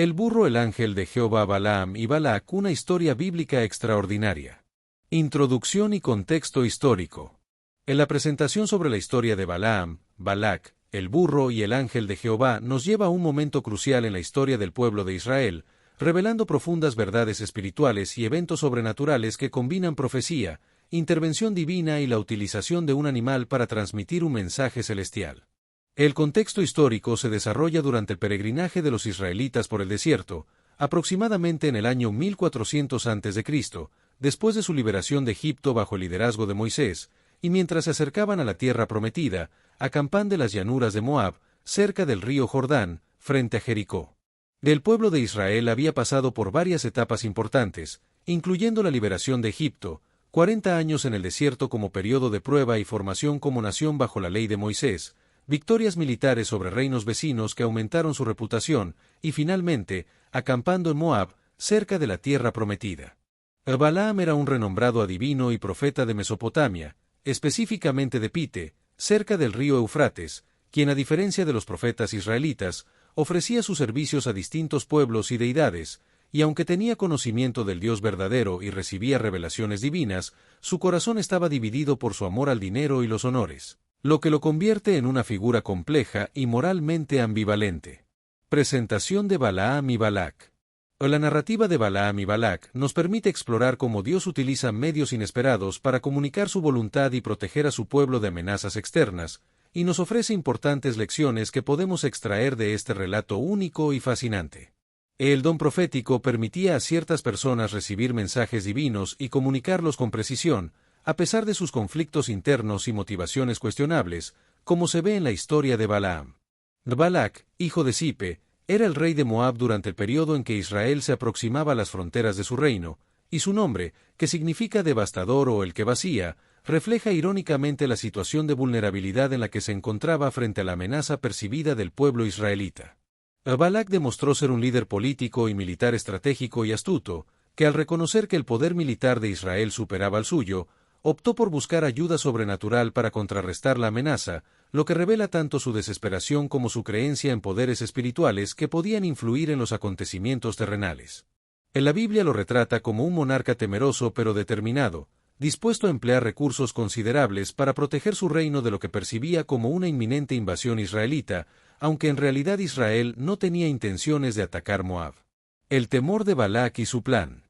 El burro, el ángel de Jehová, Balaam y Balac, una historia bíblica extraordinaria. Introducción y contexto histórico. En la presentación sobre la historia de Balaam, Balac, el burro y el ángel de Jehová nos lleva a un momento crucial en la historia del pueblo de Israel, revelando profundas verdades espirituales y eventos sobrenaturales que combinan profecía, intervención divina y la utilización de un animal para transmitir un mensaje celestial. El contexto histórico se desarrolla durante el peregrinaje de los israelitas por el desierto, aproximadamente en el año 1400 a.C., después de su liberación de Egipto bajo el liderazgo de Moisés, y mientras se acercaban a la tierra prometida, acampan de las llanuras de Moab, cerca del río Jordán, frente a Jericó. El pueblo de Israel había pasado por varias etapas importantes, incluyendo la liberación de Egipto, 40 años en el desierto como periodo de prueba y formación como nación bajo la ley de Moisés, victorias militares sobre reinos vecinos que aumentaron su reputación, y finalmente, acampando en Moab, cerca de la tierra prometida. Balaam era un renombrado adivino y profeta de Mesopotamia, específicamente de Pite, cerca del río Eufrates, quien a diferencia de los profetas israelitas, ofrecía sus servicios a distintos pueblos y deidades, y aunque tenía conocimiento del Dios verdadero y recibía revelaciones divinas, su corazón estaba dividido por su amor al dinero y los honores, lo que lo convierte en una figura compleja y moralmente ambivalente. Presentación de Balaam y Balac. La narrativa de Balaam y Balac nos permite explorar cómo Dios utiliza medios inesperados para comunicar su voluntad y proteger a su pueblo de amenazas externas, y nos ofrece importantes lecciones que podemos extraer de este relato único y fascinante. El don profético permitía a ciertas personas recibir mensajes divinos y comunicarlos con precisión, a pesar de sus conflictos internos y motivaciones cuestionables, como se ve en la historia de Balaam. Balac, hijo de Zipe, era el rey de Moab durante el periodo en que Israel se aproximaba a las fronteras de su reino, y su nombre, que significa devastador o el que vacía, refleja irónicamente la situación de vulnerabilidad en la que se encontraba frente a la amenaza percibida del pueblo israelita. Balac demostró ser un líder político y militar estratégico y astuto, que al reconocer que el poder militar de Israel superaba al suyo, optó por buscar ayuda sobrenatural para contrarrestar la amenaza, lo que revela tanto su desesperación como su creencia en poderes espirituales que podían influir en los acontecimientos terrenales. En la Biblia lo retrata como un monarca temeroso pero determinado, dispuesto a emplear recursos considerables para proteger su reino de lo que percibía como una inminente invasión israelita, aunque en realidad Israel no tenía intenciones de atacar Moab. El temor de Balac y su plan.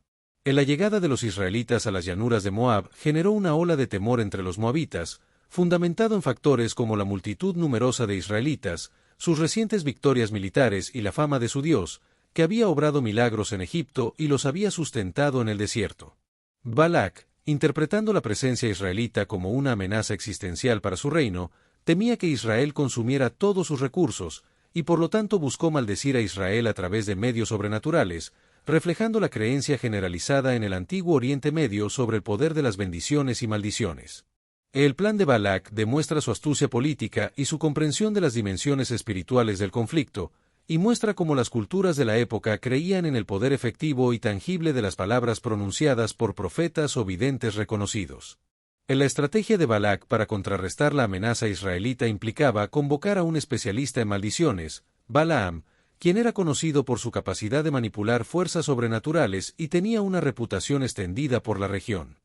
La llegada de los israelitas a las llanuras de Moab generó una ola de temor entre los moabitas, fundamentado en factores como la multitud numerosa de israelitas, sus recientes victorias militares y la fama de su Dios, que había obrado milagros en Egipto y los había sustentado en el desierto. Balac, interpretando la presencia israelita como una amenaza existencial para su reino, temía que Israel consumiera todos sus recursos, y por lo tanto buscó maldecir a Israel a través de medios sobrenaturales, reflejando la creencia generalizada en el antiguo Oriente Medio sobre el poder de las bendiciones y maldiciones. El plan de Balac demuestra su astucia política y su comprensión de las dimensiones espirituales del conflicto, y muestra cómo las culturas de la época creían en el poder efectivo y tangible de las palabras pronunciadas por profetas o videntes reconocidos. La estrategia de Balac para contrarrestar la amenaza israelita implicaba convocar a un especialista en maldiciones, Balaam, quien era conocido por su capacidad de manipular fuerzas sobrenaturales y tenía una reputación extendida por la región.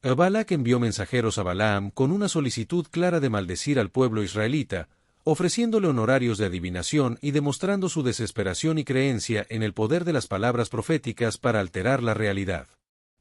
Balac envió mensajeros a Balaam con una solicitud clara de maldecir al pueblo israelita, ofreciéndole honorarios de adivinación y demostrando su desesperación y creencia en el poder de las palabras proféticas para alterar la realidad.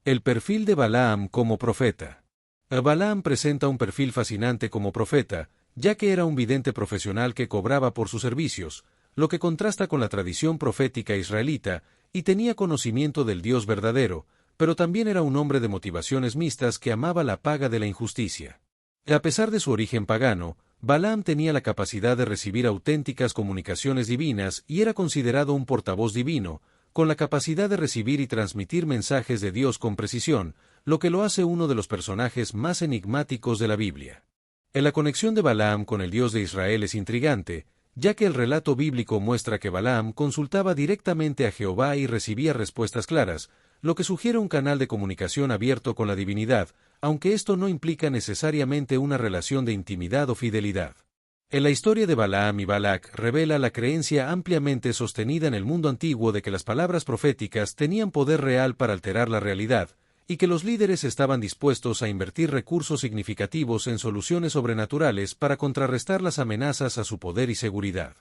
El perfil de Balaam como profeta. Balaam presenta un perfil fascinante como profeta, ya que era un vidente profesional que cobraba por sus servicios, lo que contrasta con la tradición profética israelita, y tenía conocimiento del Dios verdadero, pero también era un hombre de motivaciones mixtas que amaba la paga de la injusticia. A pesar de su origen pagano, Balaam tenía la capacidad de recibir auténticas comunicaciones divinas y era considerado un portavoz divino, con la capacidad de recibir y transmitir mensajes de Dios con precisión, lo que lo hace uno de los personajes más enigmáticos de la Biblia. La conexión de Balaam con el Dios de Israel es intrigante, ya que el relato bíblico muestra que Balaam consultaba directamente a Jehová y recibía respuestas claras, lo que sugiere un canal de comunicación abierto con la divinidad, aunque esto no implica necesariamente una relación de intimidad o fidelidad. En la historia de Balaam y Balac revela la creencia ampliamente sostenida en el mundo antiguo de que las palabras proféticas tenían poder real para alterar la realidad, y que los líderes estaban dispuestos a invertir recursos significativos en soluciones sobrenaturales para contrarrestar las amenazas a su poder y seguridad.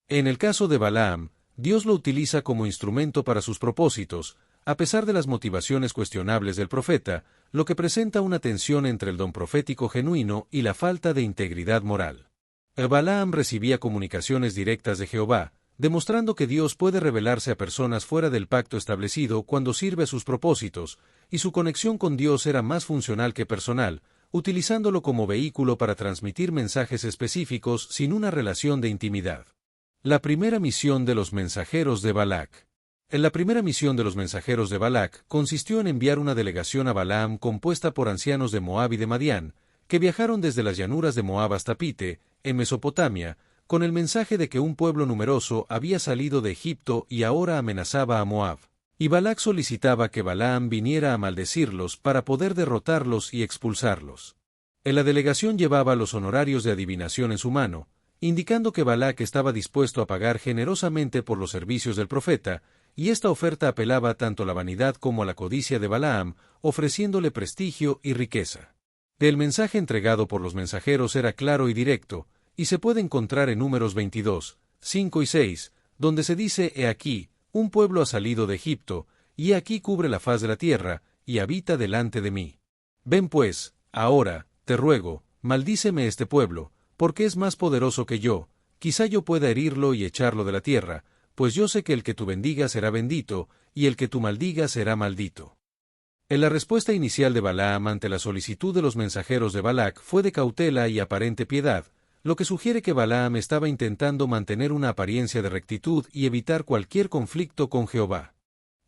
En el caso de Balaam, Dios lo utiliza como instrumento para sus propósitos, a pesar de las motivaciones cuestionables del profeta, lo que presenta una tensión entre el don profético genuino y la falta de integridad moral. Balaam recibía comunicaciones directas de Jehová, demostrando que Dios puede revelarse a personas fuera del pacto establecido cuando sirve a sus propósitos, y su conexión con Dios era más funcional que personal, utilizándolo como vehículo para transmitir mensajes específicos sin una relación de intimidad. La primera misión de los mensajeros de Balac. La primera misión de los mensajeros de Balac consistió en enviar una delegación a Balaam compuesta por ancianos de Moab y de Madián, que viajaron desde las llanuras de Moab hasta Pite, en Mesopotamia, con el mensaje de que un pueblo numeroso había salido de Egipto y ahora amenazaba a Moab. Y Balac solicitaba que Balaam viniera a maldecirlos para poder derrotarlos y expulsarlos. La delegación llevaba los honorarios de adivinación en su mano, indicando que Balac estaba dispuesto a pagar generosamente por los servicios del profeta, y esta oferta apelaba tanto a la vanidad como a la codicia de Balaam, ofreciéndole prestigio y riqueza. El mensaje entregado por los mensajeros era claro y directo, y se puede encontrar en Números 22, 5 y 6, donde se dice: He aquí, un pueblo ha salido de Egipto, y he aquí cubre la faz de la tierra, y habita delante de mí. Ven pues, ahora, te ruego, maldíceme este pueblo, porque es más poderoso que yo, quizá yo pueda herirlo y echarlo de la tierra, pues yo sé que el que tú bendigas será bendito, y el que tú maldigas será maldito. En la respuesta inicial de Balaam ante la solicitud de los mensajeros de Balac fue de cautela y aparente piedad, lo que sugiere que Balaam estaba intentando mantener una apariencia de rectitud y evitar cualquier conflicto con Jehová.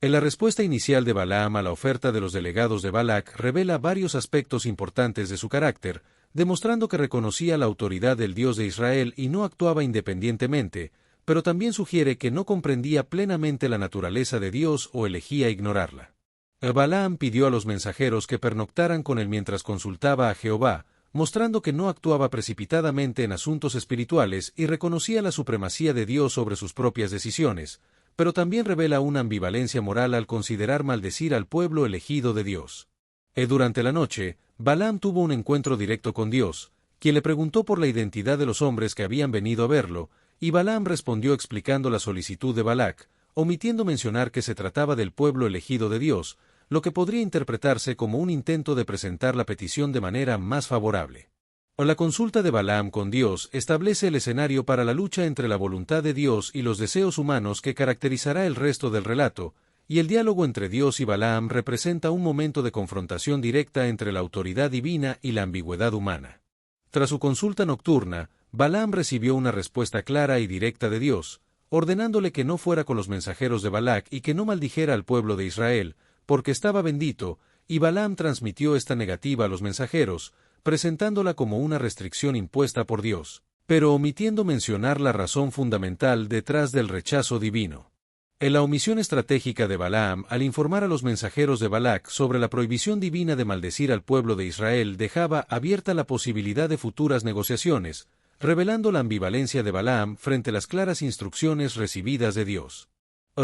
En la respuesta inicial de Balaam a la oferta de los delegados de Balac revela varios aspectos importantes de su carácter, demostrando que reconocía la autoridad del Dios de Israel y no actuaba independientemente, pero también sugiere que no comprendía plenamente la naturaleza de Dios o elegía ignorarla. Balaam pidió a los mensajeros que pernoctaran con él mientras consultaba a Jehová, mostrando que no actuaba precipitadamente en asuntos espirituales y reconocía la supremacía de Dios sobre sus propias decisiones, pero también revela una ambivalencia moral al considerar maldecir al pueblo elegido de Dios. Durante la noche, Balaam tuvo un encuentro directo con Dios, quien le preguntó por la identidad de los hombres que habían venido a verlo, y Balaam respondió explicando la solicitud de Balac, omitiendo mencionar que se trataba del pueblo elegido de Dios, lo que podría interpretarse como un intento de presentar la petición de manera más favorable. La consulta de Balaam con Dios establece el escenario para la lucha entre la voluntad de Dios y los deseos humanos que caracterizará el resto del relato, y el diálogo entre Dios y Balaam representa un momento de confrontación directa entre la autoridad divina y la ambigüedad humana. Tras su consulta nocturna, Balaam recibió una respuesta clara y directa de Dios, ordenándole que no fuera con los mensajeros de Balac y que no maldijera al pueblo de Israel, porque estaba bendito, y Balaam transmitió esta negativa a los mensajeros, presentándola como una restricción impuesta por Dios, pero omitiendo mencionar la razón fundamental detrás del rechazo divino. En la omisión estratégica de Balaam al informar a los mensajeros de Balac sobre la prohibición divina de maldecir al pueblo de Israel dejaba abierta la posibilidad de futuras negociaciones, revelando la ambivalencia de Balaam frente a las claras instrucciones recibidas de Dios.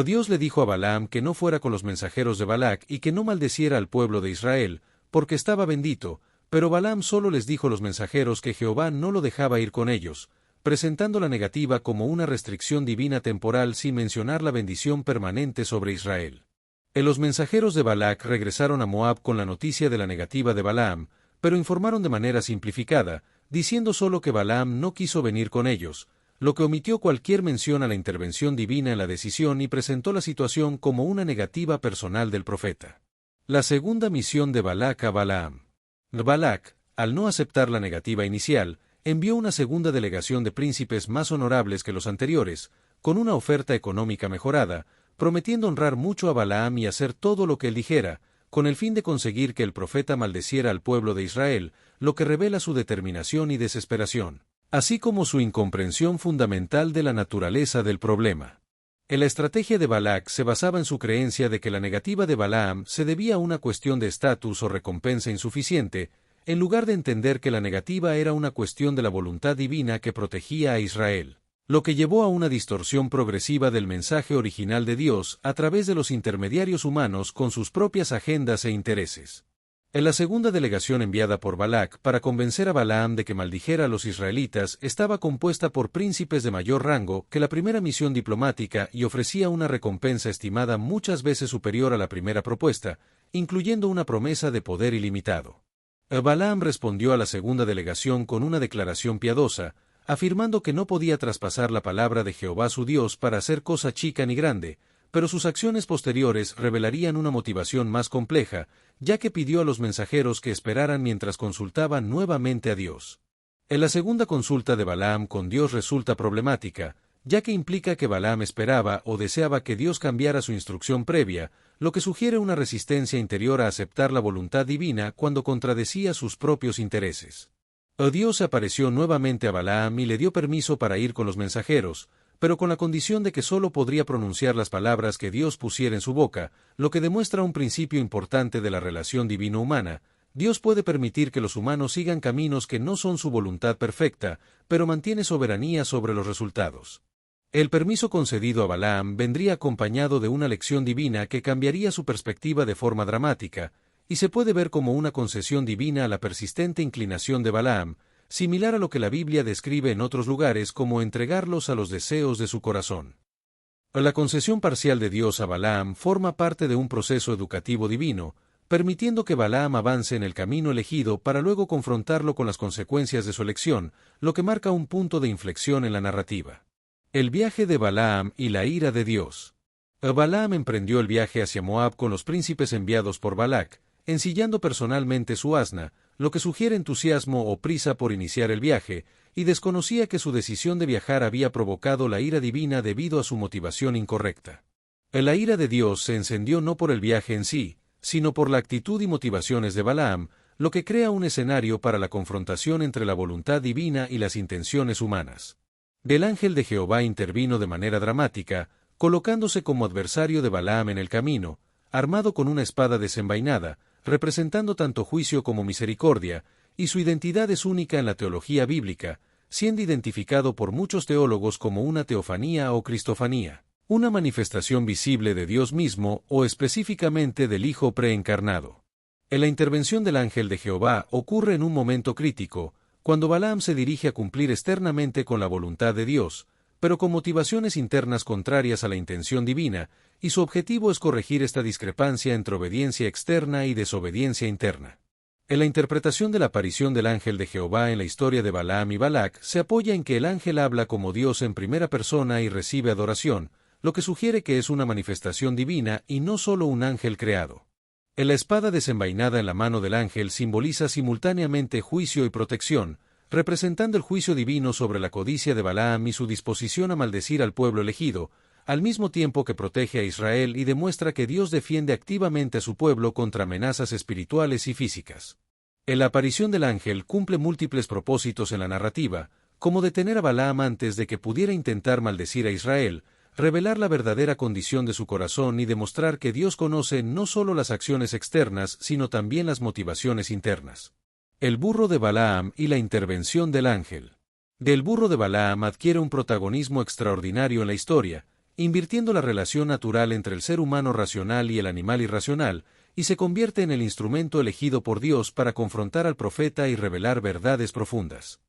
Dios le dijo a Balaam que no fuera con los mensajeros de Balac y que no maldeciera al pueblo de Israel, porque estaba bendito, pero Balaam solo les dijo a los mensajeros que Jehová no lo dejaba ir con ellos, presentando la negativa como una restricción divina temporal sin mencionar la bendición permanente sobre Israel. Los mensajeros de Balac regresaron a Moab con la noticia de la negativa de Balaam, pero informaron de manera simplificada, diciendo solo que Balaam no quiso venir con ellos, lo que omitió cualquier mención a la intervención divina en la decisión y presentó la situación como una negativa personal del profeta. La segunda misión de Balac a Balaam. Balac, al no aceptar la negativa inicial, envió una segunda delegación de príncipes más honorables que los anteriores, con una oferta económica mejorada, prometiendo honrar mucho a Balaam y hacer todo lo que él dijera, con el fin de conseguir que el profeta maldeciera al pueblo de Israel, lo que revela su determinación y desesperación, así como su incomprensión fundamental de la naturaleza del problema. La estrategia de Balac se basaba en su creencia de que la negativa de Balaam se debía a una cuestión de estatus o recompensa insuficiente, en lugar de entender que la negativa era una cuestión de la voluntad divina que protegía a Israel, lo que llevó a una distorsión progresiva del mensaje original de Dios a través de los intermediarios humanos con sus propias agendas e intereses. En la segunda delegación enviada por Balac para convencer a Balaam de que maldijera a los israelitas estaba compuesta por príncipes de mayor rango que la primera misión diplomática y ofrecía una recompensa estimada muchas veces superior a la primera propuesta, incluyendo una promesa de poder ilimitado. Balaam respondió a la segunda delegación con una declaración piadosa, afirmando que no podía traspasar la palabra de Jehová su Dios para hacer cosa chica ni grande, pero sus acciones posteriores revelarían una motivación más compleja, ya que pidió a los mensajeros que esperaran mientras consultaban nuevamente a Dios. En la segunda consulta de Balaam con Dios resulta problemática, ya que implica que Balaam esperaba o deseaba que Dios cambiara su instrucción previa, lo que sugiere una resistencia interior a aceptar la voluntad divina cuando contradecía sus propios intereses. Dios apareció nuevamente a Balaam y le dio permiso para ir con los mensajeros, pero con la condición de que sólo podría pronunciar las palabras que Dios pusiera en su boca, lo que demuestra un principio importante de la relación divino-humana. Dios puede permitir que los humanos sigan caminos que no son su voluntad perfecta, pero mantiene soberanía sobre los resultados. El permiso concedido a Balaam vendría acompañado de una lección divina que cambiaría su perspectiva de forma dramática, y se puede ver como una concesión divina a la persistente inclinación de Balaam, similar a lo que la Biblia describe en otros lugares como entregarlos a los deseos de su corazón. La concesión parcial de Dios a Balaam forma parte de un proceso educativo divino, permitiendo que Balaam avance en el camino elegido para luego confrontarlo con las consecuencias de su elección, lo que marca un punto de inflexión en la narrativa. El viaje de Balaam y la ira de Dios. Balaam emprendió el viaje hacia Moab con los príncipes enviados por Balac, ensillando personalmente su asna, lo que sugiere entusiasmo o prisa por iniciar el viaje, y desconocía que su decisión de viajar había provocado la ira divina debido a su motivación incorrecta. La ira de Dios se encendió no por el viaje en sí, sino por la actitud y motivaciones de Balaam, lo que crea un escenario para la confrontación entre la voluntad divina y las intenciones humanas. El ángel de Jehová intervino de manera dramática, colocándose como adversario de Balaam en el camino, armado con una espada desenvainada, representando tanto juicio como misericordia, y su identidad es única en la teología bíblica, siendo identificado por muchos teólogos como una teofanía o cristofanía, una manifestación visible de Dios mismo o específicamente del Hijo preencarnado. En la intervención del ángel de Jehová ocurre en un momento crítico, cuando Balaam se dirige a cumplir externamente con la voluntad de Dios, pero con motivaciones internas contrarias a la intención divina, y su objetivo es corregir esta discrepancia entre obediencia externa y desobediencia interna. En la interpretación de la aparición del ángel de Jehová en la historia de Balaam y Balac se apoya en que el ángel habla como Dios en primera persona y recibe adoración, lo que sugiere que es una manifestación divina y no solo un ángel creado. En la espada desenvainada en la mano del ángel simboliza simultáneamente juicio y protección, representando el juicio divino sobre la codicia de Balaam y su disposición a maldecir al pueblo elegido, al mismo tiempo que protege a Israel y demuestra que Dios defiende activamente a su pueblo contra amenazas espirituales y físicas. En la aparición del ángel cumple múltiples propósitos en la narrativa, como detener a Balaam antes de que pudiera intentar maldecir a Israel, revelar la verdadera condición de su corazón y demostrar que Dios conoce no solo las acciones externas, sino también las motivaciones internas. El burro de Balaam y la intervención del ángel. Del burro de Balaam adquiere un protagonismo extraordinario en la historia, invirtiendo la relación natural entre el ser humano racional y el animal irracional, y se convierte en el instrumento elegido por Dios para confrontar al profeta y revelar verdades profundas.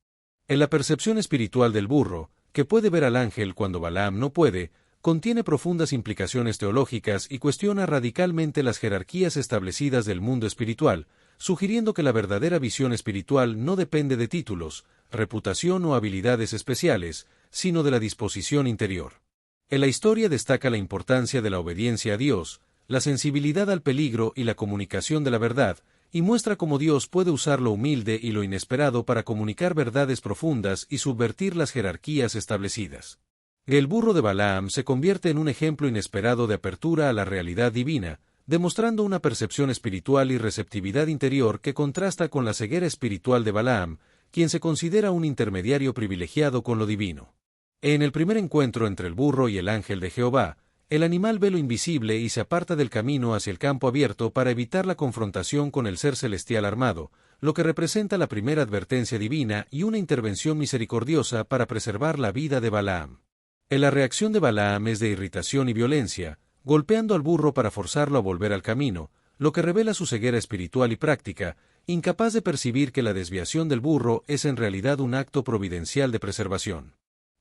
En la percepción espiritual del burro, que puede ver al ángel cuando Balaam no puede, contiene profundas implicaciones teológicas y cuestiona radicalmente las jerarquías establecidas del mundo espiritual, sugiriendo que la verdadera visión espiritual no depende de títulos, reputación o habilidades especiales, sino de la disposición interior. En la historia destaca la importancia de la obediencia a Dios, la sensibilidad al peligro y la comunicación de la verdad, y muestra cómo Dios puede usar lo humilde y lo inesperado para comunicar verdades profundas y subvertir las jerarquías establecidas. El burro de Balaam se convierte en un ejemplo inesperado de apertura a la realidad divina, demostrando una percepción espiritual y receptividad interior que contrasta con la ceguera espiritual de Balaam, quien se considera un intermediario privilegiado con lo divino. En el primer encuentro entre el burro y el ángel de Jehová, el animal ve lo invisible y se aparta del camino hacia el campo abierto para evitar la confrontación con el ser celestial armado, lo que representa la primera advertencia divina y una intervención misericordiosa para preservar la vida de Balaam. La reacción de Balaam es de irritación y violencia, golpeando al burro para forzarlo a volver al camino, lo que revela su ceguera espiritual y práctica, incapaz de percibir que la desviación del burro es en realidad un acto providencial de preservación.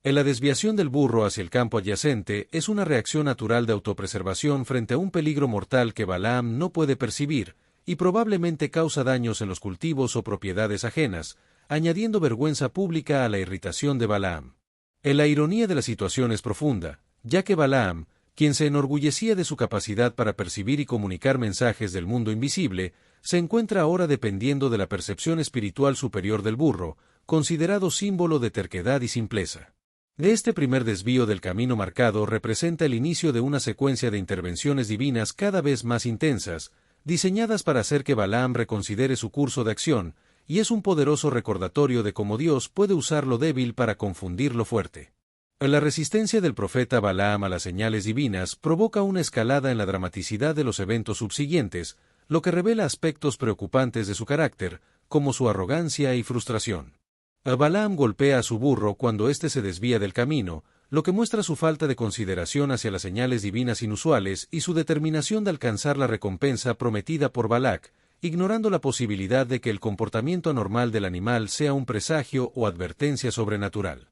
La desviación del burro hacia el campo adyacente es una reacción natural de autopreservación frente a un peligro mortal que Balaam no puede percibir, y probablemente causa daños en los cultivos o propiedades ajenas, añadiendo vergüenza pública a la irritación de Balaam. La ironía de la situación es profunda, ya que Balaam, quien se enorgullecía de su capacidad para percibir y comunicar mensajes del mundo invisible, se encuentra ahora dependiendo de la percepción espiritual superior del burro, considerado símbolo de terquedad y simpleza. De este primer desvío del camino marcado representa el inicio de una secuencia de intervenciones divinas cada vez más intensas, diseñadas para hacer que Balaam reconsidere su curso de acción, y es un poderoso recordatorio de cómo Dios puede usar lo débil para confundir lo fuerte. La resistencia del profeta Balaam a las señales divinas provoca una escalada en la dramaticidad de los eventos subsiguientes, lo que revela aspectos preocupantes de su carácter, como su arrogancia y frustración. Balaam golpea a su burro cuando éste se desvía del camino, lo que muestra su falta de consideración hacia las señales divinas inusuales y su determinación de alcanzar la recompensa prometida por Balac, ignorando la posibilidad de que el comportamiento anormal del animal sea un presagio o advertencia sobrenatural.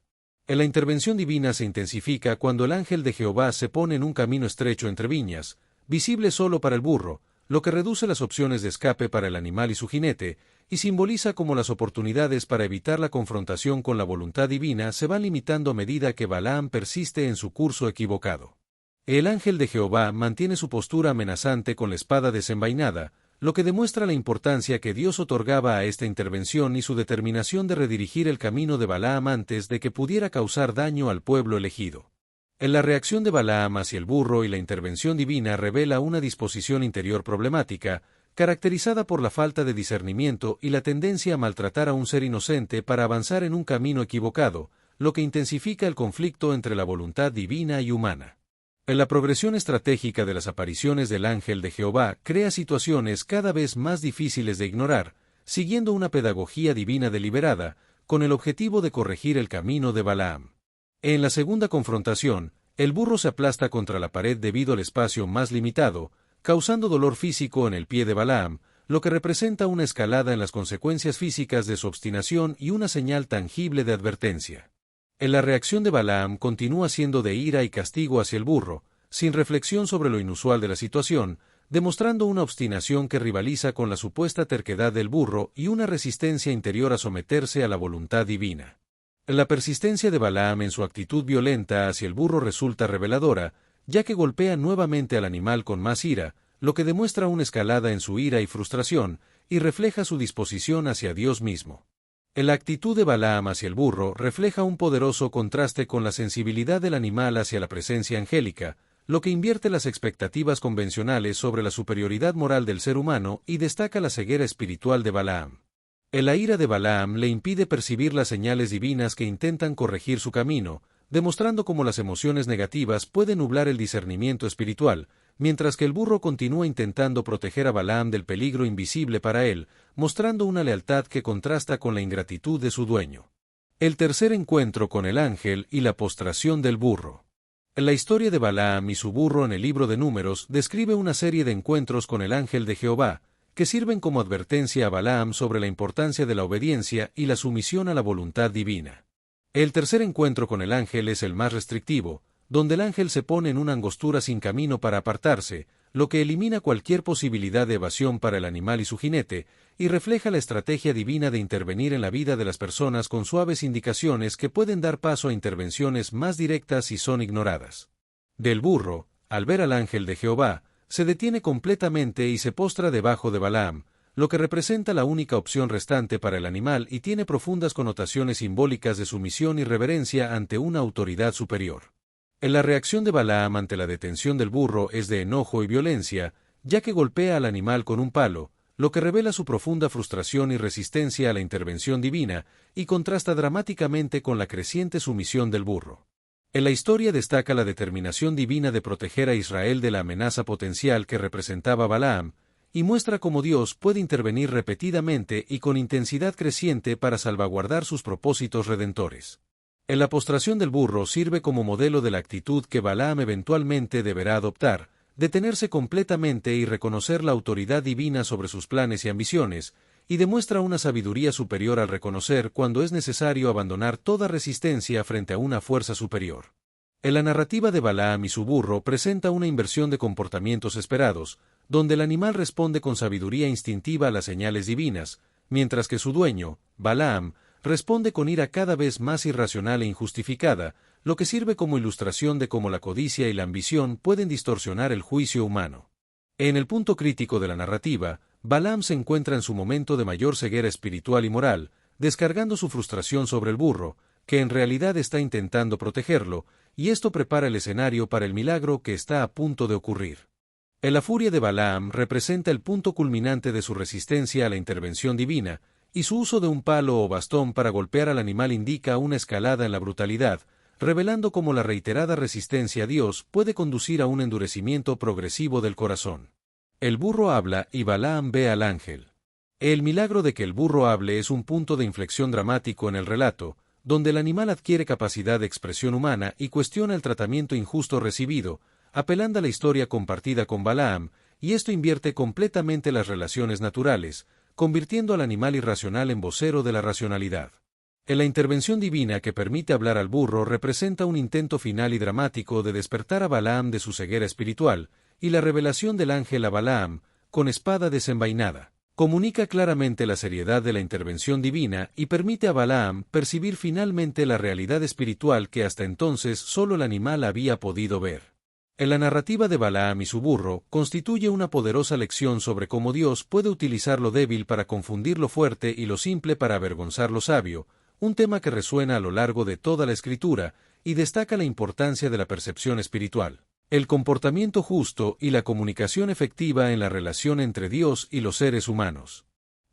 La intervención divina se intensifica cuando el ángel de Jehová se pone en un camino estrecho entre viñas, visible solo para el burro, lo que reduce las opciones de escape para el animal y su jinete, y simboliza cómo las oportunidades para evitar la confrontación con la voluntad divina se van limitando a medida que Balaam persiste en su curso equivocado. El ángel de Jehová mantiene su postura amenazante con la espada desenvainada, lo que demuestra la importancia que Dios otorgaba a esta intervención y su determinación de redirigir el camino de Balaam antes de que pudiera causar daño al pueblo elegido. La reacción de Balaam hacia el burro y la intervención divina revela una disposición interior problemática, caracterizada por la falta de discernimiento y la tendencia a maltratar a un ser inocente para avanzar en un camino equivocado, lo que intensifica el conflicto entre la voluntad divina y humana. La progresión estratégica de las apariciones del ángel de Jehová crea situaciones cada vez más difíciles de ignorar, siguiendo una pedagogía divina deliberada, con el objetivo de corregir el camino de Balaam. En la segunda confrontación, el burro se aplasta contra la pared debido al espacio más limitado, causando dolor físico en el pie de Balaam, lo que representa una escalada en las consecuencias físicas de su obstinación y una señal tangible de advertencia. La reacción de Balaam continúa siendo de ira y castigo hacia el burro, sin reflexión sobre lo inusual de la situación, demostrando una obstinación que rivaliza con la supuesta terquedad del burro y una resistencia interior a someterse a la voluntad divina. La persistencia de Balaam en su actitud violenta hacia el burro resulta reveladora, ya que golpea nuevamente al animal con más ira, lo que demuestra una escalada en su ira y frustración, y refleja su disposición hacia Dios mismo. La actitud de Balaam hacia el burro refleja un poderoso contraste con la sensibilidad del animal hacia la presencia angélica, lo que invierte las expectativas convencionales sobre la superioridad moral del ser humano y destaca la ceguera espiritual de Balaam. La ira de Balaam le impide percibir las señales divinas que intentan corregir su camino, demostrando cómo las emociones negativas pueden nublar el discernimiento espiritual, mientras que el burro continúa intentando proteger a Balaam del peligro invisible para él, mostrando una lealtad que contrasta con la ingratitud de su dueño. El tercer encuentro con el ángel y la postración del burro. La historia de Balaam y su burro en el libro de Números describe una serie de encuentros con el ángel de Jehová, que sirven como advertencia a Balaam sobre la importancia de la obediencia y la sumisión a la voluntad divina. El tercer encuentro con el ángel es el más restrictivo, donde el ángel se pone en una angostura sin camino para apartarse, lo que elimina cualquier posibilidad de evasión para el animal y su jinete, y refleja la estrategia divina de intervenir en la vida de las personas con suaves indicaciones que pueden dar paso a intervenciones más directas si son ignoradas. Del burro, al ver al ángel de Jehová, se detiene completamente y se postra debajo de Balaam, lo que representa la única opción restante para el animal y tiene profundas connotaciones simbólicas de sumisión y reverencia ante una autoridad superior. La reacción de Balaam ante la detención del burro es de enojo y violencia, ya que golpea al animal con un palo, lo que revela su profunda frustración y resistencia a la intervención divina, y contrasta dramáticamente con la creciente sumisión del burro. En la historia destaca la determinación divina de proteger a Israel de la amenaza potencial que representaba Balaam, y muestra cómo Dios puede intervenir repetidamente y con intensidad creciente para salvaguardar sus propósitos redentores. En la postración del burro sirve como modelo de la actitud que Balaam eventualmente deberá adoptar, detenerse completamente y reconocer la autoridad divina sobre sus planes y ambiciones, y demuestra una sabiduría superior al reconocer cuando es necesario abandonar toda resistencia frente a una fuerza superior. En la narrativa de Balaam y su burro presenta una inversión de comportamientos esperados, donde el animal responde con sabiduría instintiva a las señales divinas, mientras que su dueño, Balaam, responde con ira cada vez más irracional e injustificada, lo que sirve como ilustración de cómo la codicia y la ambición pueden distorsionar el juicio humano. En el punto crítico de la narrativa, Balaam se encuentra en su momento de mayor ceguera espiritual y moral, descargando su frustración sobre el burro, que en realidad está intentando protegerlo, y esto prepara el escenario para el milagro que está a punto de ocurrir. La furia de Balaam representa el punto culminante de su resistencia a la intervención divina, y su uso de un palo o bastón para golpear al animal indica una escalada en la brutalidad, revelando cómo la reiterada resistencia a Dios puede conducir a un endurecimiento progresivo del corazón. El burro habla y Balaam ve al ángel. El milagro de que el burro hable es un punto de inflexión dramático en el relato, donde el animal adquiere capacidad de expresión humana y cuestiona el tratamiento injusto recibido, apelando a la historia compartida con Balaam, y esto invierte completamente las relaciones naturales, convirtiendo al animal irracional en vocero de la racionalidad. En la intervención divina que permite hablar al burro representa un intento final y dramático de despertar a Balaam de su ceguera espiritual, y la revelación del ángel a Balaam, con espada desenvainada, comunica claramente la seriedad de la intervención divina y permite a Balaam percibir finalmente la realidad espiritual que hasta entonces solo el animal había podido ver. En la narrativa de Balaam y su burro constituye una poderosa lección sobre cómo Dios puede utilizar lo débil para confundir lo fuerte y lo simple para avergonzar lo sabio, un tema que resuena a lo largo de toda la Escritura y destaca la importancia de la percepción espiritual, el comportamiento justo y la comunicación efectiva en la relación entre Dios y los seres humanos.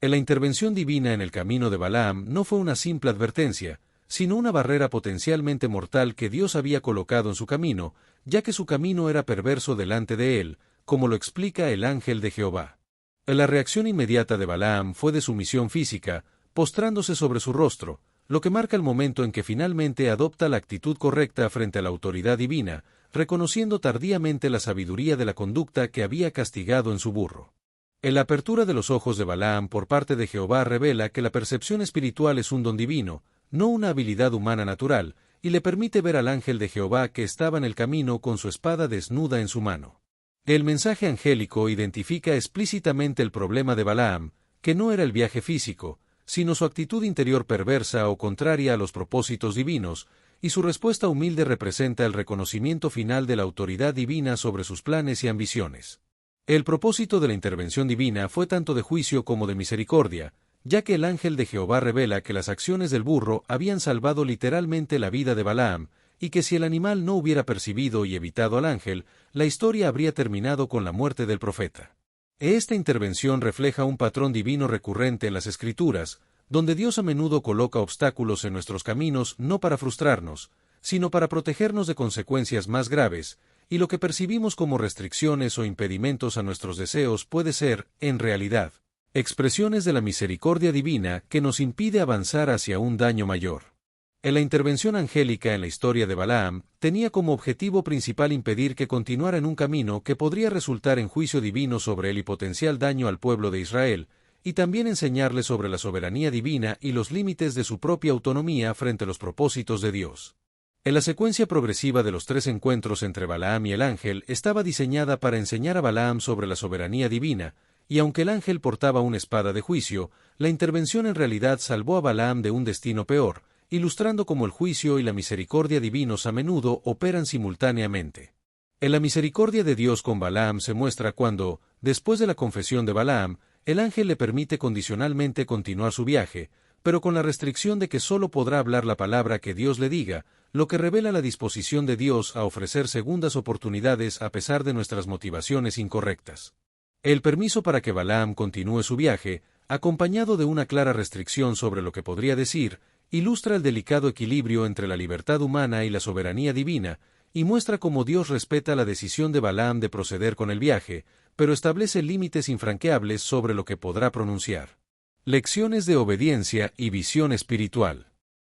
En la intervención divina en el camino de Balaam no fue una simple advertencia, sino una barrera potencialmente mortal que Dios había colocado en su camino, ya que su camino era perverso delante de él, como lo explica el ángel de Jehová. La reacción inmediata de Balaam fue de sumisión física, postrándose sobre su rostro, lo que marca el momento en que finalmente adopta la actitud correcta frente a la autoridad divina, reconociendo tardíamente la sabiduría de la conducta que había castigado en su burro. En la apertura de los ojos de Balaam por parte de Jehová revela que la percepción espiritual es un don divino, no una habilidad humana natural, y le permite ver al ángel de Jehová que estaba en el camino con su espada desnuda en su mano. El mensaje angélico identifica explícitamente el problema de Balaam, que no era el viaje físico, sino su actitud interior perversa o contraria a los propósitos divinos, y su respuesta humilde representa el reconocimiento final de la autoridad divina sobre sus planes y ambiciones. El propósito de la intervención divina fue tanto de juicio como de misericordia, ya que el ángel de Jehová revela que las acciones del burro habían salvado literalmente la vida de Balaam, y que si el animal no hubiera percibido y evitado al ángel, la historia habría terminado con la muerte del profeta. Esta intervención refleja un patrón divino recurrente en las Escrituras, donde Dios a menudo coloca obstáculos en nuestros caminos no para frustrarnos, sino para protegernos de consecuencias más graves, y lo que percibimos como restricciones o impedimentos a nuestros deseos puede ser, en realidad, expresiones de la misericordia divina que nos impide avanzar hacia un daño mayor. En la intervención angélica en la historia de Balaam, tenía como objetivo principal impedir que continuara en un camino que podría resultar en juicio divino sobre él y potencial daño al pueblo de Israel, y también enseñarle sobre la soberanía divina y los límites de su propia autonomía frente a los propósitos de Dios. En la secuencia progresiva de los 3 encuentros entre Balaam y el ángel estaba diseñada para enseñar a Balaam sobre la soberanía divina, y aunque el ángel portaba una espada de juicio, la intervención en realidad salvó a Balaam de un destino peor, ilustrando cómo el juicio y la misericordia divinos a menudo operan simultáneamente. En la misericordia de Dios con Balaam se muestra cuando, después de la confesión de Balaam, el ángel le permite condicionalmente continuar su viaje, pero con la restricción de que solo podrá hablar la palabra que Dios le diga, lo que revela la disposición de Dios a ofrecer segundas oportunidades a pesar de nuestras motivaciones incorrectas. El permiso para que Balaam continúe su viaje, acompañado de una clara restricción sobre lo que podría decir, ilustra el delicado equilibrio entre la libertad humana y la soberanía divina, y muestra cómo Dios respeta la decisión de Balaam de proceder con el viaje, pero establece límites infranqueables sobre lo que podrá pronunciar. Lecciones de obediencia y visión espiritual.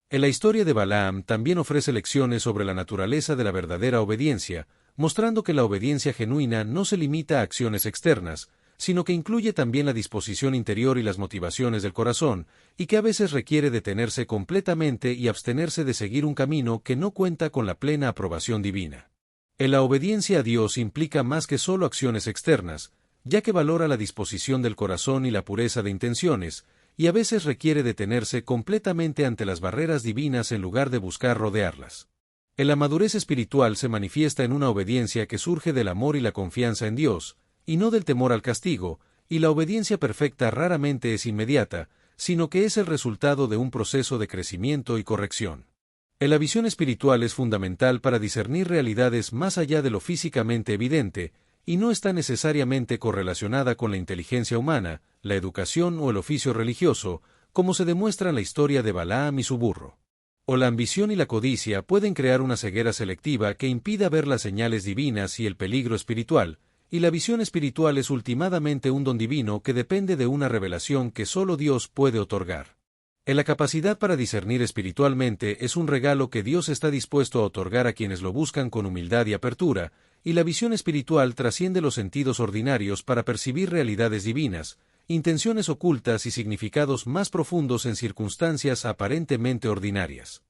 En la historia de Balaam también ofrece lecciones sobre la naturaleza de la verdadera obediencia, mostrando que la obediencia genuina no se limita a acciones externas, sino que incluye también la disposición interior y las motivaciones del corazón, y que a veces requiere detenerse completamente y abstenerse de seguir un camino que no cuenta con la plena aprobación divina. En la obediencia a Dios implica más que solo acciones externas, ya que valora la disposición del corazón y la pureza de intenciones, y a veces requiere detenerse completamente ante las barreras divinas en lugar de buscar rodearlas. En la madurez espiritual se manifiesta en una obediencia que surge del amor y la confianza en Dios, y no del temor al castigo, y la obediencia perfecta raramente es inmediata, sino que es el resultado de un proceso de crecimiento y corrección. En la visión espiritual es fundamental para discernir realidades más allá de lo físicamente evidente, y no está necesariamente correlacionada con la inteligencia humana, la educación o el oficio religioso, como se demuestra en la historia de Balaam y su burro. O la ambición y la codicia pueden crear una ceguera selectiva que impida ver las señales divinas y el peligro espiritual, y la visión espiritual es ultimadamente un don divino que depende de una revelación que solo Dios puede otorgar. En la capacidad para discernir espiritualmente es un regalo que Dios está dispuesto a otorgar a quienes lo buscan con humildad y apertura, y la visión espiritual trasciende los sentidos ordinarios para percibir realidades divinas, intenciones ocultas y significados más profundos en circunstancias aparentemente ordinarias.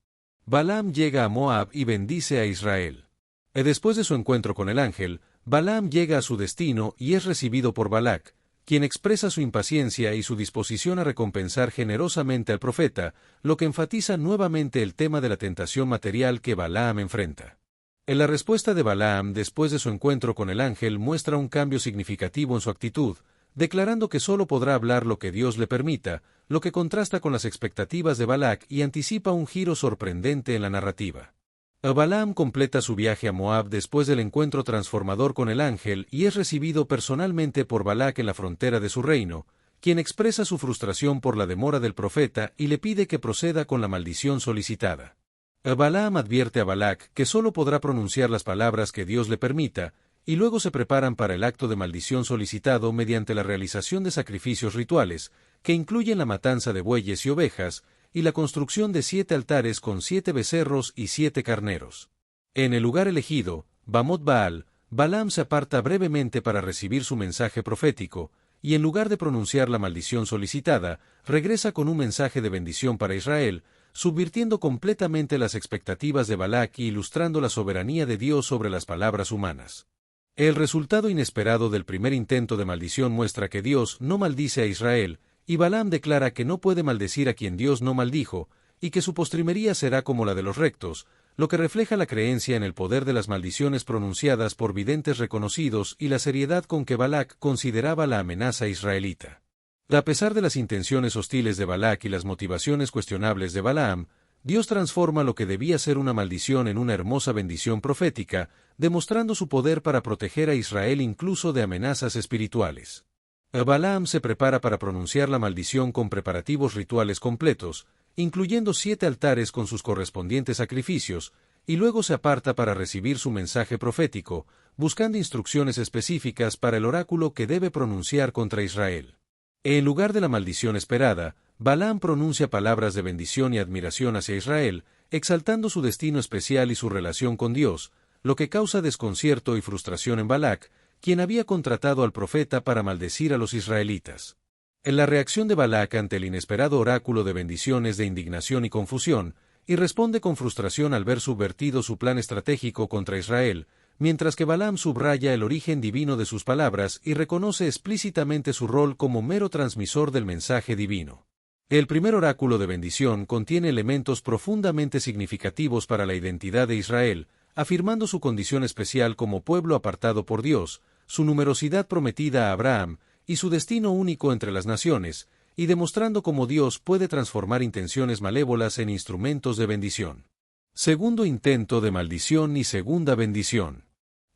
Balaam llega a Moab y bendice a Israel. Después de su encuentro con el ángel, Balaam llega a su destino y es recibido por Balac, quien expresa su impaciencia y su disposición a recompensar generosamente al profeta, lo que enfatiza nuevamente el tema de la tentación material que Balaam enfrenta. En la respuesta de Balaam después de su encuentro con el ángel muestra un cambio significativo en su actitud, declarando que solo podrá hablar lo que Dios le permita, lo que contrasta con las expectativas de Balac y anticipa un giro sorprendente en la narrativa. Balaam completa su viaje a Moab después del encuentro transformador con el ángel y es recibido personalmente por Balac en la frontera de su reino, quien expresa su frustración por la demora del profeta y le pide que proceda con la maldición solicitada. Balaam advierte a Balac que solo podrá pronunciar las palabras que Dios le permita, y luego se preparan para el acto de maldición solicitado mediante la realización de sacrificios rituales, que incluyen la matanza de bueyes y ovejas, y la construcción de 7 altares con 7 becerros y 7 carneros. En el lugar elegido, Bamot Baal, Balaam se aparta brevemente para recibir su mensaje profético, y en lugar de pronunciar la maldición solicitada, regresa con un mensaje de bendición para Israel, subvirtiendo completamente las expectativas de Balac y ilustrando la soberanía de Dios sobre las palabras humanas. El resultado inesperado del primer intento de maldición muestra que Dios no maldice a Israel, y Balaam declara que no puede maldecir a quien Dios no maldijo, y que su postrimería será como la de los rectos, lo que refleja la creencia en el poder de las maldiciones pronunciadas por videntes reconocidos y la seriedad con que Balac consideraba la amenaza israelita. A pesar de las intenciones hostiles de Balac y las motivaciones cuestionables de Balaam, Dios transforma lo que debía ser una maldición en una hermosa bendición profética, demostrando su poder para proteger a Israel incluso de amenazas espirituales. Balaam se prepara para pronunciar la maldición con preparativos rituales completos, incluyendo 7 altares con sus correspondientes sacrificios, y luego se aparta para recibir su mensaje profético, buscando instrucciones específicas para el oráculo que debe pronunciar contra Israel. En lugar de la maldición esperada, Balaam pronuncia palabras de bendición y admiración hacia Israel, exaltando su destino especial y su relación con Dios, lo que causa desconcierto y frustración en Balac, quien había contratado al profeta para maldecir a los israelitas. En la reacción de Balac ante el inesperado oráculo de bendiciones de indignación y confusión, y responde con frustración al ver subvertido su plan estratégico contra Israel, mientras que Balaam subraya el origen divino de sus palabras y reconoce explícitamente su rol como mero transmisor del mensaje divino. El primer oráculo de bendición contiene elementos profundamente significativos para la identidad de Israel, afirmando su condición especial como pueblo apartado por Dios, su numerosidad prometida a Abraham y su destino único entre las naciones, y demostrando cómo Dios puede transformar intenciones malévolas en instrumentos de bendición. Segundo intento de maldición y segunda bendición.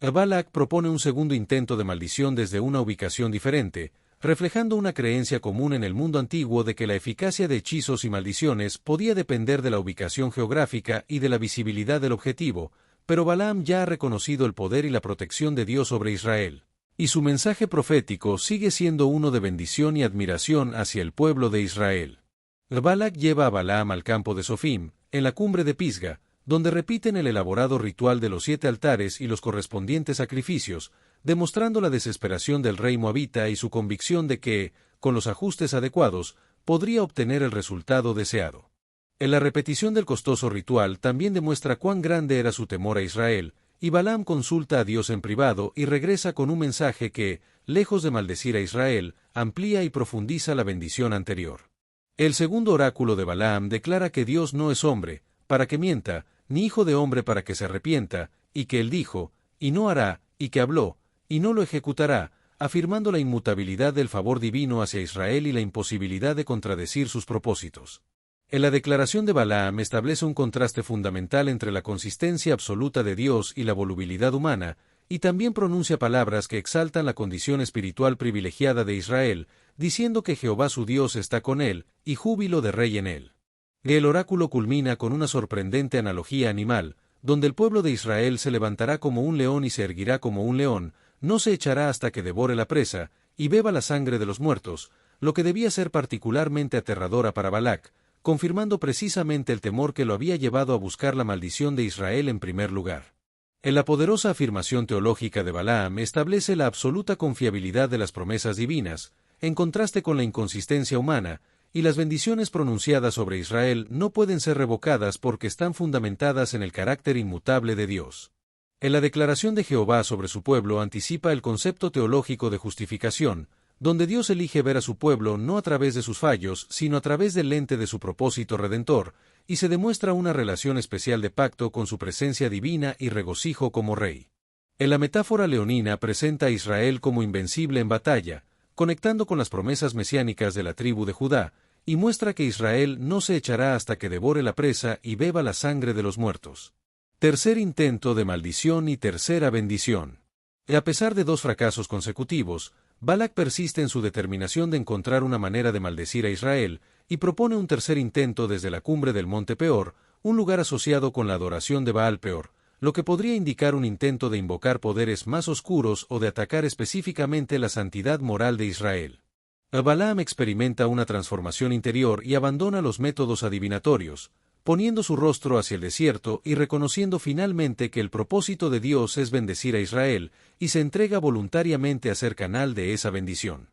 Balac propone un segundo intento de maldición desde una ubicación diferente, reflejando una creencia común en el mundo antiguo de que la eficacia de hechizos y maldiciones podía depender de la ubicación geográfica y de la visibilidad del objetivo, pero Balaam ya ha reconocido el poder y la protección de Dios sobre Israel, y su mensaje profético sigue siendo uno de bendición y admiración hacia el pueblo de Israel. Balak lleva a Balaam al campo de Sofim, en la cumbre de Pisga, donde repiten el elaborado ritual de los 7 altares y los correspondientes sacrificios, demostrando la desesperación del rey moabita y su convicción de que, con los ajustes adecuados, podría obtener el resultado deseado. En la repetición del costoso ritual también demuestra cuán grande era su temor a Israel, y Balaam consulta a Dios en privado y regresa con un mensaje que, lejos de maldecir a Israel, amplía y profundiza la bendición anterior. El segundo oráculo de Balaam declara que Dios no es hombre, para que mienta, ni hijo de hombre para que se arrepienta, y que él dijo, y no hará, y que habló, y no lo ejecutará, afirmando la inmutabilidad del favor divino hacia Israel y la imposibilidad de contradecir sus propósitos. En la declaración de Balaam establece un contraste fundamental entre la consistencia absoluta de Dios y la volubilidad humana, y también pronuncia palabras que exaltan la condición espiritual privilegiada de Israel, diciendo que Jehová su Dios está con él, y júbilo de rey en él. El oráculo culmina con una sorprendente analogía animal, donde el pueblo de Israel se levantará como un león y se erguirá como un león, no se echará hasta que devore la presa, y beba la sangre de los muertos, lo que debía ser particularmente aterradora para Balac, confirmando precisamente el temor que lo había llevado a buscar la maldición de Israel en primer lugar. En la poderosa afirmación teológica de Balaam establece la absoluta confiabilidad de las promesas divinas, en contraste con la inconsistencia humana, y las bendiciones pronunciadas sobre Israel no pueden ser revocadas porque están fundamentadas en el carácter inmutable de Dios. En la declaración de Jehová sobre su pueblo anticipa el concepto teológico de justificación, donde Dios elige ver a su pueblo no a través de sus fallos, sino a través del lente de su propósito redentor, y se demuestra una relación especial de pacto con su presencia divina y regocijo como rey. En la metáfora leonina presenta a Israel como invencible en batalla, conectando con las promesas mesiánicas de la tribu de Judá, y muestra que Israel no se echará hasta que devore la presa y beba la sangre de los muertos. Tercer intento de maldición y tercera bendición. A pesar de 2 fracasos consecutivos, Balac persiste en su determinación de encontrar una manera de maldecir a Israel, y propone un tercer intento desde la cumbre del monte Peor, un lugar asociado con la adoración de Baal Peor, lo que podría indicar un intento de invocar poderes más oscuros o de atacar específicamente la santidad moral de Israel. Balaam experimenta una transformación interior y abandona los métodos adivinatorios, poniendo su rostro hacia el desierto y reconociendo finalmente que el propósito de Dios es bendecir a Israel, y se entrega voluntariamente a ser canal de esa bendición.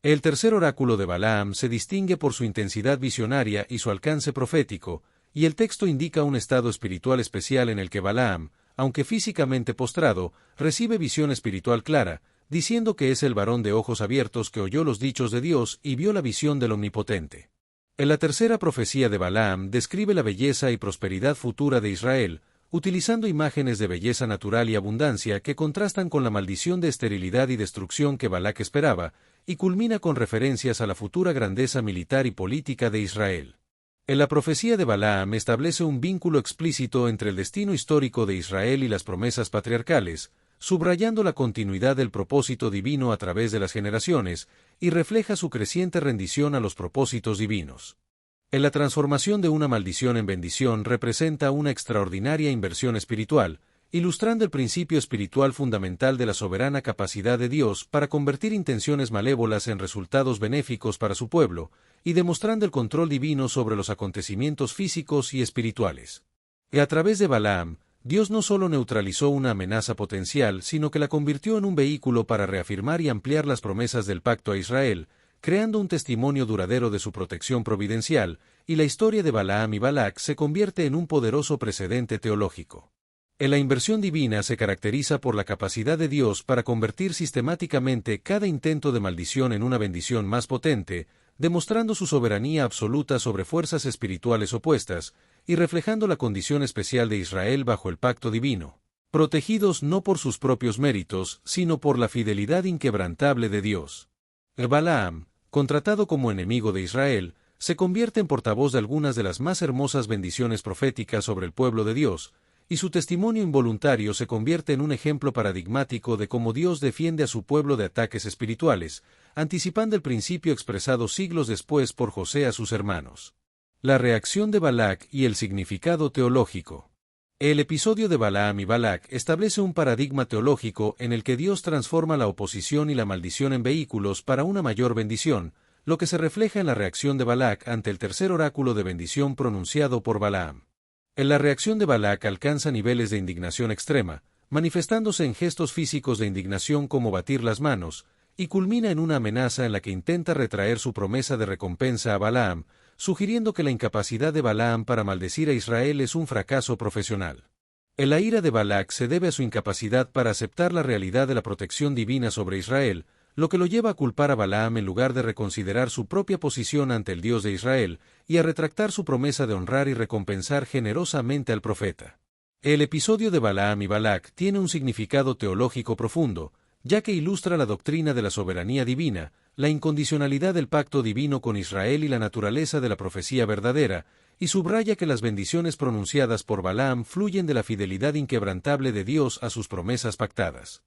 El tercer oráculo de Balaam se distingue por su intensidad visionaria y su alcance profético, y el texto indica un estado espiritual especial en el que Balaam, aunque físicamente postrado, recibe visión espiritual clara, diciendo que es el varón de ojos abiertos que oyó los dichos de Dios y vio la visión del Omnipotente. En la tercera profecía de Balaam describe la belleza y prosperidad futura de Israel, utilizando imágenes de belleza natural y abundancia que contrastan con la maldición de esterilidad y destrucción que Balac esperaba, y culmina con referencias a la futura grandeza militar y política de Israel. En la profecía de Balaam establece un vínculo explícito entre el destino histórico de Israel y las promesas patriarcales, subrayando la continuidad del propósito divino a través de las generaciones, y refleja su creciente rendición a los propósitos divinos. En la transformación de una maldición en bendición representa una extraordinaria inversión espiritual, ilustrando el principio espiritual fundamental de la soberana capacidad de Dios para convertir intenciones malévolas en resultados benéficos para su pueblo, y demostrando el control divino sobre los acontecimientos físicos y espirituales. A través de Balaam, Dios no solo neutralizó una amenaza potencial, sino que la convirtió en un vehículo para reafirmar y ampliar las promesas del pacto a Israel, creando un testimonio duradero de su protección providencial, y la historia de Balaam y Balac se convierte en un poderoso precedente teológico. En la inversión divina se caracteriza por la capacidad de Dios para convertir sistemáticamente cada intento de maldición en una bendición más potente, demostrando su soberanía absoluta sobre fuerzas espirituales opuestas, y reflejando la condición especial de Israel bajo el pacto divino, protegidos no por sus propios méritos, sino por la fidelidad inquebrantable de Dios. Balaam, contratado como enemigo de Israel, se convierte en portavoz de algunas de las más hermosas bendiciones proféticas sobre el pueblo de Dios, y su testimonio involuntario se convierte en un ejemplo paradigmático de cómo Dios defiende a su pueblo de ataques espirituales, anticipando el principio expresado siglos después por José a sus hermanos. La reacción de Balac y el significado teológico. El episodio de Balaam y Balac establece un paradigma teológico en el que Dios transforma la oposición y la maldición en vehículos para una mayor bendición, lo que se refleja en la reacción de Balac ante el tercer oráculo de bendición pronunciado por Balaam. En la reacción de Balac alcanza niveles de indignación extrema, manifestándose en gestos físicos de indignación como batir las manos, y culmina en una amenaza en la que intenta retraer su promesa de recompensa a Balaam, sugiriendo que la incapacidad de Balaam para maldecir a Israel es un fracaso profesional. La ira de Balac se debe a su incapacidad para aceptar la realidad de la protección divina sobre Israel, lo que lo lleva a culpar a Balaam en lugar de reconsiderar su propia posición ante el Dios de Israel, y a retractar su promesa de honrar y recompensar generosamente al profeta. El episodio de Balaam y Balac tiene un significado teológico profundo, ya que ilustra la doctrina de la soberanía divina, la incondicionalidad del pacto divino con Israel y la naturaleza de la profecía verdadera, y subraya que las bendiciones pronunciadas por Balaam fluyen de la fidelidad inquebrantable de Dios a sus promesas pactadas.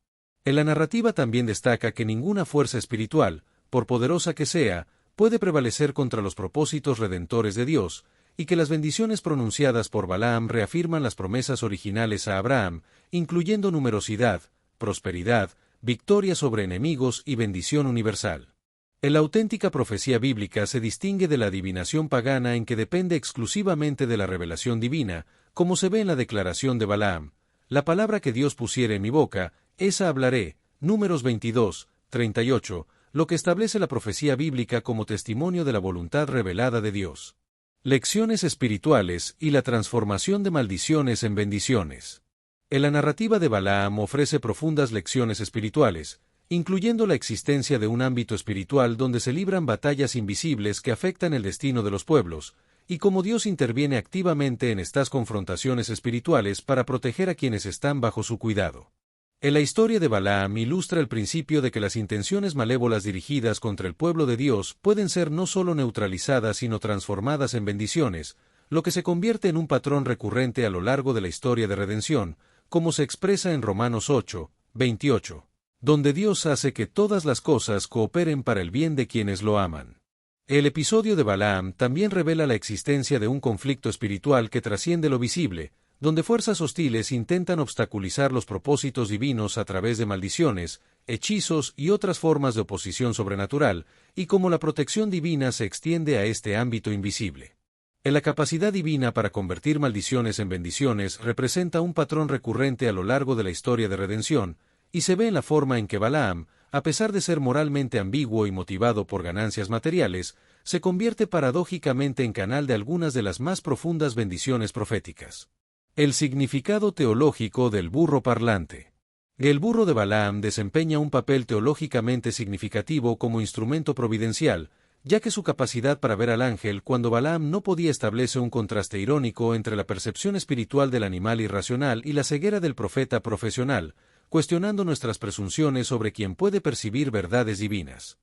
En la narrativa también destaca que ninguna fuerza espiritual, por poderosa que sea, puede prevalecer contra los propósitos redentores de Dios, y que las bendiciones pronunciadas por Balaam reafirman las promesas originales a Abraham, incluyendo numerosidad, prosperidad, victoria sobre enemigos y bendición universal. En la auténtica profecía bíblica se distingue de la adivinación pagana en que depende exclusivamente de la revelación divina, como se ve en la declaración de Balaam: la palabra que Dios pusiere en mi boca, esa hablaré. Números 22, 38, lo que establece la profecía bíblica como testimonio de la voluntad revelada de Dios. Lecciones espirituales y la transformación de maldiciones en bendiciones. En la narrativa de Balaam ofrece profundas lecciones espirituales, incluyendo la existencia de un ámbito espiritual donde se libran batallas invisibles que afectan el destino de los pueblos, y cómo Dios interviene activamente en estas confrontaciones espirituales para proteger a quienes están bajo su cuidado. En la historia de Balaam ilustra el principio de que las intenciones malévolas dirigidas contra el pueblo de Dios pueden ser no solo neutralizadas sino transformadas en bendiciones, lo que se convierte en un patrón recurrente a lo largo de la historia de redención, como se expresa en Romanos 8, 28, donde Dios hace que todas las cosas cooperen para el bien de quienes lo aman. El episodio de Balaam también revela la existencia de un conflicto espiritual que trasciende lo visible, donde fuerzas hostiles intentan obstaculizar los propósitos divinos a través de maldiciones, hechizos y otras formas de oposición sobrenatural, y cómo la protección divina se extiende a este ámbito invisible. En la capacidad divina para convertir maldiciones en bendiciones representa un patrón recurrente a lo largo de la historia de redención, y se ve en la forma en que Balaam, a pesar de ser moralmente ambiguo y motivado por ganancias materiales, se convierte paradójicamente en canal de algunas de las más profundas bendiciones proféticas. El significado teológico del burro parlante. El burro de Balaam desempeña un papel teológicamente significativo como instrumento providencial, ya que su capacidad para ver al ángel cuando Balaam no podía establece un contraste irónico entre la percepción espiritual del animal irracional y la ceguera del profeta profesional, cuestionando nuestras presunciones sobre quién puede percibir verdades divinas.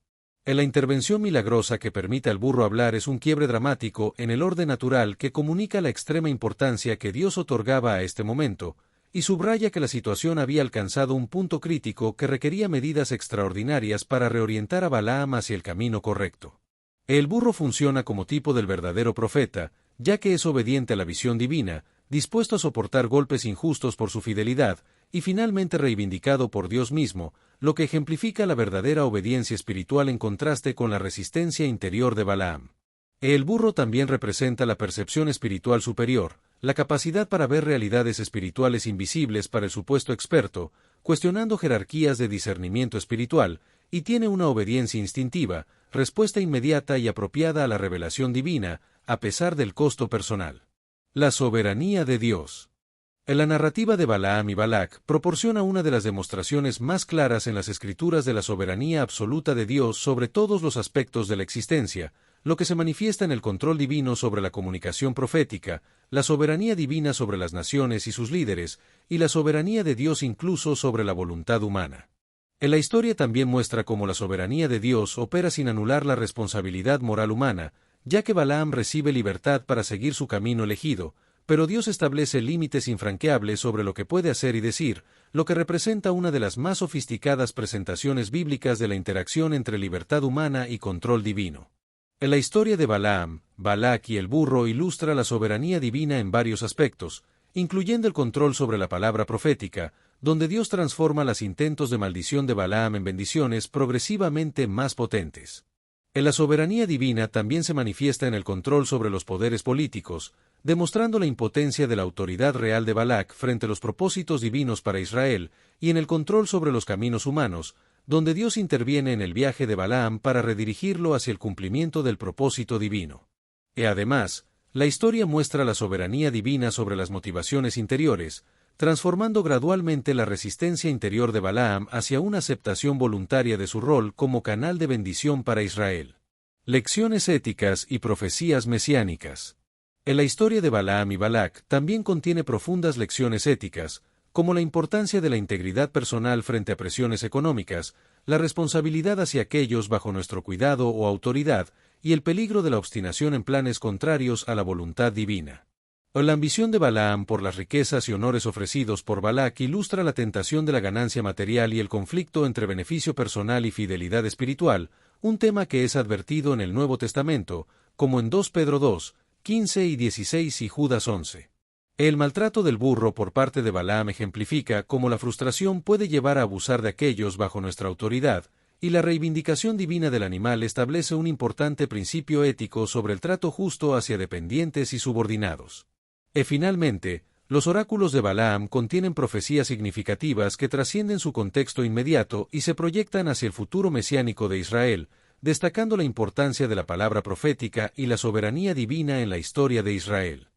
En la intervención milagrosa que permite al burro hablar es un quiebre dramático en el orden natural que comunica la extrema importancia que Dios otorgaba a este momento, y subraya que la situación había alcanzado un punto crítico que requería medidas extraordinarias para reorientar a Balaam hacia el camino correcto. El burro funciona como tipo del verdadero profeta, ya que es obediente a la visión divina, dispuesto a soportar golpes injustos por su fidelidad, y finalmente reivindicado por Dios mismo, lo que ejemplifica la verdadera obediencia espiritual en contraste con la resistencia interior de Balaam. El burro también representa la percepción espiritual superior, la capacidad para ver realidades espirituales invisibles para el supuesto experto, cuestionando jerarquías de discernimiento espiritual, y tiene una obediencia instintiva, respuesta inmediata y apropiada a la revelación divina, a pesar del costo personal. La soberanía de Dios. En la narrativa de Balaam y Balac proporciona una de las demostraciones más claras en las Escrituras de la soberanía absoluta de Dios sobre todos los aspectos de la existencia, lo que se manifiesta en el control divino sobre la comunicación profética, la soberanía divina sobre las naciones y sus líderes, y la soberanía de Dios incluso sobre la voluntad humana. En la historia también muestra cómo la soberanía de Dios opera sin anular la responsabilidad moral humana, ya que Balaam recibe libertad para seguir su camino elegido, pero Dios establece límites infranqueables sobre lo que puede hacer y decir, lo que representa una de las más sofisticadas presentaciones bíblicas de la interacción entre libertad humana y control divino. En la historia de Balaam, Balac y el burro ilustra la soberanía divina en varios aspectos, incluyendo el control sobre la palabra profética, donde Dios transforma los intentos de maldición de Balaam en bendiciones progresivamente más potentes. En la soberanía divina también se manifiesta en el control sobre los poderes políticos, demostrando la impotencia de la autoridad real de Balac frente a los propósitos divinos para Israel, y en el control sobre los caminos humanos, donde Dios interviene en el viaje de Balaam para redirigirlo hacia el cumplimiento del propósito divino. Y además, la historia muestra la soberanía divina sobre las motivaciones interiores, transformando gradualmente la resistencia interior de Balaam hacia una aceptación voluntaria de su rol como canal de bendición para Israel. Lecciones éticas y profecías mesiánicas. En la historia de Balaam y Balac también contiene profundas lecciones éticas, como la importancia de la integridad personal frente a presiones económicas, la responsabilidad hacia aquellos bajo nuestro cuidado o autoridad, y el peligro de la obstinación en planes contrarios a la voluntad divina. La ambición de Balaam por las riquezas y honores ofrecidos por Balac ilustra la tentación de la ganancia material y el conflicto entre beneficio personal y fidelidad espiritual, un tema que es advertido en el Nuevo Testamento, como en 2 Pedro 2, 15 y 16 y Judas 11. El maltrato del burro por parte de Balaam ejemplifica cómo la frustración puede llevar a abusar de aquellos bajo nuestra autoridad, y la reivindicación divina del animal establece un importante principio ético sobre el trato justo hacia dependientes y subordinados. Finalmente, los oráculos de Balaam contienen profecías significativas que trascienden su contexto inmediato y se proyectan hacia el futuro mesiánico de Israel, destacando la importancia de la palabra profética y la soberanía divina en la historia de Israel.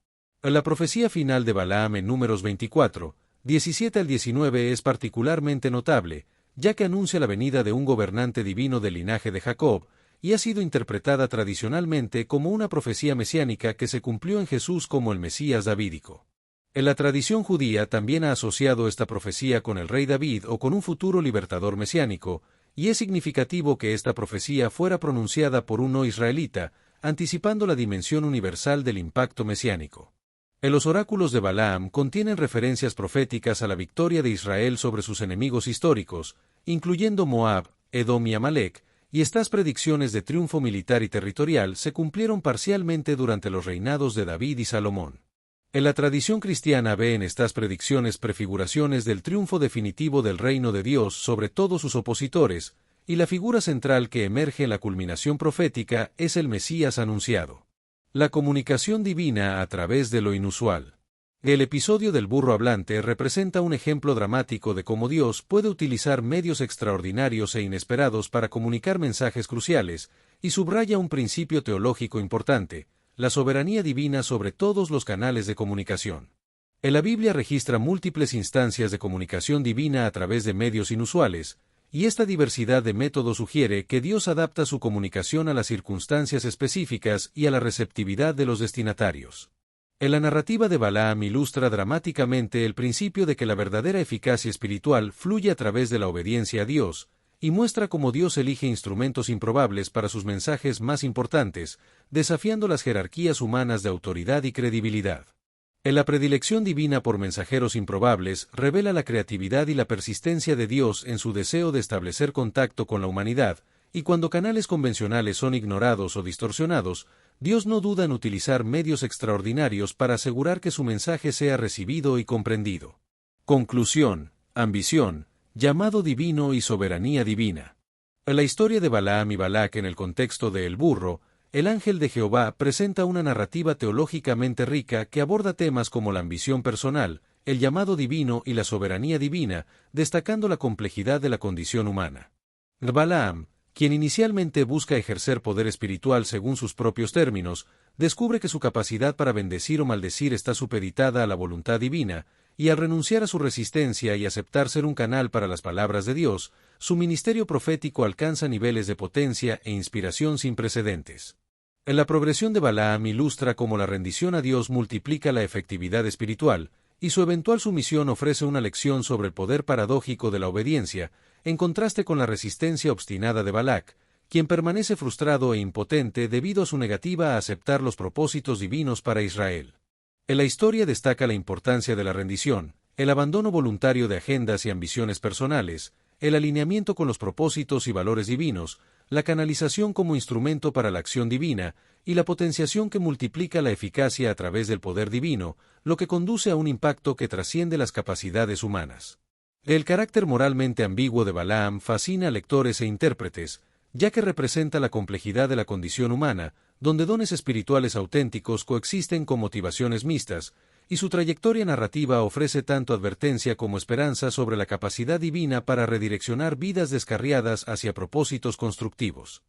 La profecía final de Balaam en Números 24, 17 al 19 es particularmente notable, ya que anuncia la venida de un gobernante divino del linaje de Jacob, y ha sido interpretada tradicionalmente como una profecía mesiánica que se cumplió en Jesús como el Mesías davídico. En la tradición judía también ha asociado esta profecía con el rey David o con un futuro libertador mesiánico, y es significativo que esta profecía fuera pronunciada por un no israelita, anticipando la dimensión universal del impacto mesiánico. En los oráculos de Balaam contienen referencias proféticas a la victoria de Israel sobre sus enemigos históricos, incluyendo Moab, Edom y Amalek, y estas predicciones de triunfo militar y territorial se cumplieron parcialmente durante los reinados de David y Salomón. En la tradición cristiana ve en estas predicciones prefiguraciones del triunfo definitivo del reino de Dios sobre todos sus opositores, y la figura central que emerge en la culminación profética es el Mesías anunciado. La comunicación divina a través de lo inusual. El episodio del burro hablante representa un ejemplo dramático de cómo Dios puede utilizar medios extraordinarios e inesperados para comunicar mensajes cruciales, y subraya un principio teológico importante: la soberanía divina sobre todos los canales de comunicación. En la Biblia registra múltiples instancias de comunicación divina a través de medios inusuales, y esta diversidad de métodos sugiere que Dios adapta su comunicación a las circunstancias específicas y a la receptividad de los destinatarios. En la narrativa de Balaam ilustra dramáticamente el principio de que la verdadera eficacia espiritual fluye a través de la obediencia a Dios, y muestra cómo Dios elige instrumentos improbables para sus mensajes más importantes, desafiando las jerarquías humanas de autoridad y credibilidad. En la predilección divina por mensajeros improbables revela la creatividad y la persistencia de Dios en su deseo de establecer contacto con la humanidad, y cuando canales convencionales son ignorados o distorsionados, Dios no duda en utilizar medios extraordinarios para asegurar que su mensaje sea recibido y comprendido. Conclusión, ambición, llamado divino y soberanía divina. En la historia de Balaam y Balac en el contexto de El burro, el ángel de Jehová presenta una narrativa teológicamente rica que aborda temas como la ambición personal, el llamado divino y la soberanía divina, destacando la complejidad de la condición humana. Balaam, quien inicialmente busca ejercer poder espiritual según sus propios términos, descubre que su capacidad para bendecir o maldecir está supeditada a la voluntad divina, y al renunciar a su resistencia y aceptar ser un canal para las palabras de Dios, su ministerio profético alcanza niveles de potencia e inspiración sin precedentes. En la progresión de Balaam ilustra cómo la rendición a Dios multiplica la efectividad espiritual, y su eventual sumisión ofrece una lección sobre el poder paradójico de la obediencia, en contraste con la resistencia obstinada de Balac, quien permanece frustrado e impotente debido a su negativa a aceptar los propósitos divinos para Israel. En la historia destaca la importancia de la rendición, el abandono voluntario de agendas y ambiciones personales, el alineamiento con los propósitos y valores divinos, la canalización como instrumento para la acción divina, y la potenciación que multiplica la eficacia a través del poder divino, lo que conduce a un impacto que trasciende las capacidades humanas. El carácter moralmente ambiguo de Balaam fascina a lectores e intérpretes, ya que representa la complejidad de la condición humana, donde dones espirituales auténticos coexisten con motivaciones mixtas, y su trayectoria narrativa ofrece tanto advertencia como esperanza sobre la capacidad divina para redireccionar vidas descarriadas hacia propósitos constructivos.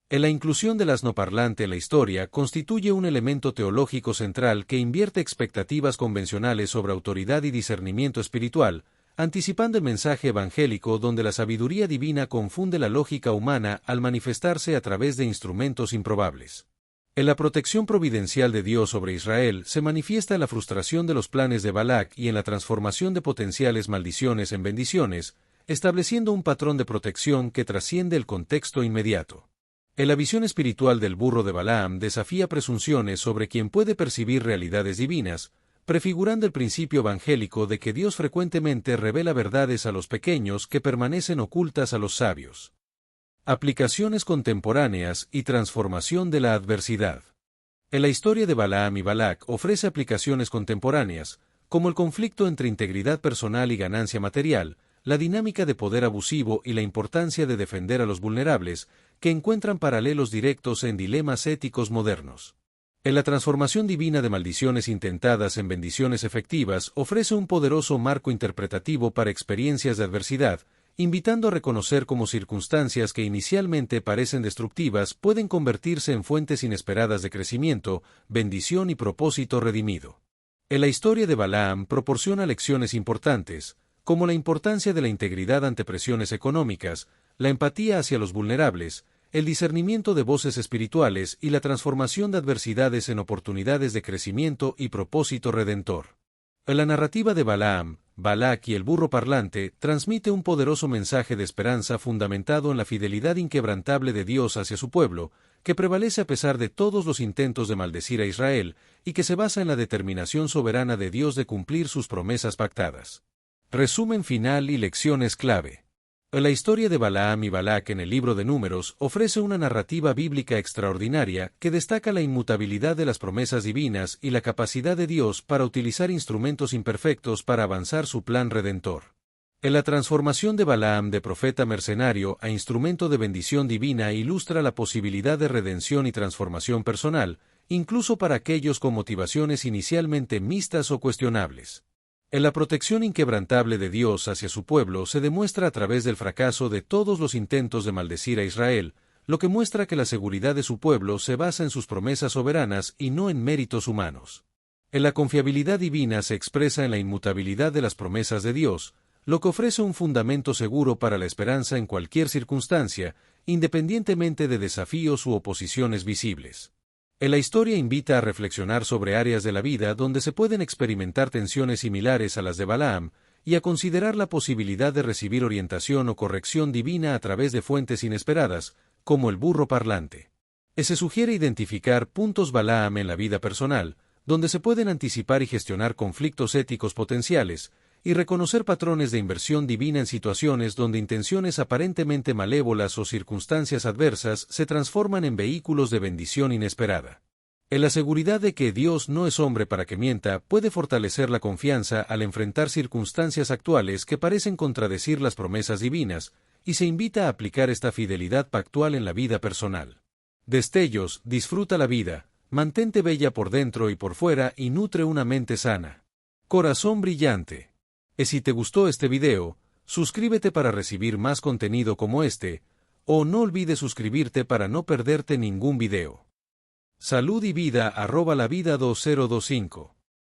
La inclusión del asno parlante en la historia constituye un elemento teológico central que invierte expectativas convencionales sobre autoridad y discernimiento espiritual, anticipando el mensaje evangélico donde la sabiduría divina confunde la lógica humana al manifestarse a través de instrumentos improbables. En la protección providencial de Dios sobre Israel se manifiesta en la frustración de los planes de Balac y en la transformación de potenciales maldiciones en bendiciones, estableciendo un patrón de protección que trasciende el contexto inmediato. En la visión espiritual del burro de Balaam desafía presunciones sobre quien puede percibir realidades divinas, prefigurando el principio evangélico de que Dios frecuentemente revela verdades a los pequeños que permanecen ocultas a los sabios. Aplicaciones contemporáneas y transformación de la adversidad. En la historia de Balaam y Balac ofrece aplicaciones contemporáneas, como el conflicto entre integridad personal y ganancia material, la dinámica de poder abusivo y la importancia de defender a los vulnerables, que encuentran paralelos directos en dilemas éticos modernos. En la transformación divina de maldiciones intentadas en bendiciones efectivas ofrece un poderoso marco interpretativo para experiencias de adversidad, invitando a reconocer cómo circunstancias que inicialmente parecen destructivas pueden convertirse en fuentes inesperadas de crecimiento, bendición y propósito redimido. En la historia de Balaam proporciona lecciones importantes, como la importancia de la integridad ante presiones económicas, la empatía hacia los vulnerables, el discernimiento de voces espirituales y la transformación de adversidades en oportunidades de crecimiento y propósito redentor. En la narrativa de Balaam, Balac y el burro parlante transmite un poderoso mensaje de esperanza fundamentado en la fidelidad inquebrantable de Dios hacia su pueblo, que prevalece a pesar de todos los intentos de maldecir a Israel, y que se basa en la determinación soberana de Dios de cumplir sus promesas pactadas. Resumen final y lecciones clave. La historia de Balaam y Balac en el libro de Números ofrece una narrativa bíblica extraordinaria que destaca la inmutabilidad de las promesas divinas y la capacidad de Dios para utilizar instrumentos imperfectos para avanzar su plan redentor. En la transformación de Balaam de profeta mercenario a instrumento de bendición divina ilustra la posibilidad de redención y transformación personal, incluso para aquellos con motivaciones inicialmente mixtas o cuestionables. En la protección inquebrantable de Dios hacia su pueblo se demuestra a través del fracaso de todos los intentos de maldecir a Israel, lo que muestra que la seguridad de su pueblo se basa en sus promesas soberanas y no en méritos humanos. En la confiabilidad divina se expresa en la inmutabilidad de las promesas de Dios, lo que ofrece un fundamento seguro para la esperanza en cualquier circunstancia, independientemente de desafíos u oposiciones visibles. En la historia invita a reflexionar sobre áreas de la vida donde se pueden experimentar tensiones similares a las de Balaam, y a considerar la posibilidad de recibir orientación o corrección divina a través de fuentes inesperadas, como el burro parlante. Se sugiere identificar puntos Balaam en la vida personal, donde se pueden anticipar y gestionar conflictos éticos potenciales, y reconocer patrones de inversión divina en situaciones donde intenciones aparentemente malévolas o circunstancias adversas se transforman en vehículos de bendición inesperada. En la seguridad de que Dios no es hombre para que mienta puede fortalecer la confianza al enfrentar circunstancias actuales que parecen contradecir las promesas divinas, y se invita a aplicar esta fidelidad pactual en la vida personal. Destellos, disfruta la vida, mantente bella por dentro y por fuera y nutre una mente sana. Corazón brillante. Si te gustó este video, suscríbete para recibir más contenido como este, o no olvides suscribirte para no perderte ningún video. Salud y vida @lavida2025